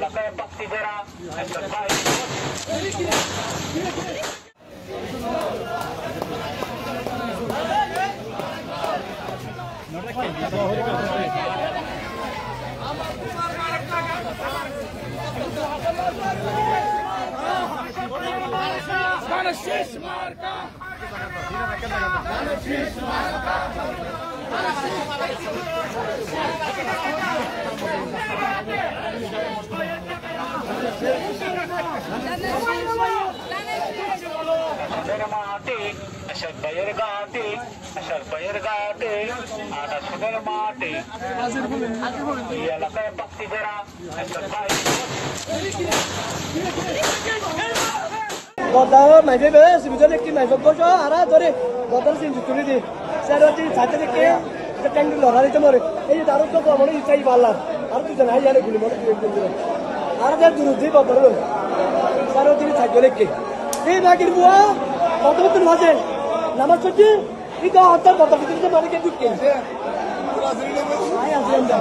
এলাকায় ব্যক্তিদেরা একটা বাইক মাটি আসার বাইয়ের ঘাটে আসার বাইয়ের ঘাটে আটা সোনের মাটি এই এলাকায় ব্যক্তিদেরা একটা বাইক গদাও মাইবে বে সিবিজনে কি মাইবে কোজো আরা ধরে গদার সিন তুলি দি সেরতি ছাতে দেখে এটা ট্যাঙ্ক লড়াই তো মরে এই দারু তো মনে ইচ্ছাই পারলাম আর তুই জানাই জানে গুলি মনে আর যে দুরুদি বদল সেরতি ছাতে দেখে এই বাকির বুয়া কত দিন মাঝে নামাজ পড়ছি এই তো হাত কত দিন মানে কে ঢুকে আই আসলাম দা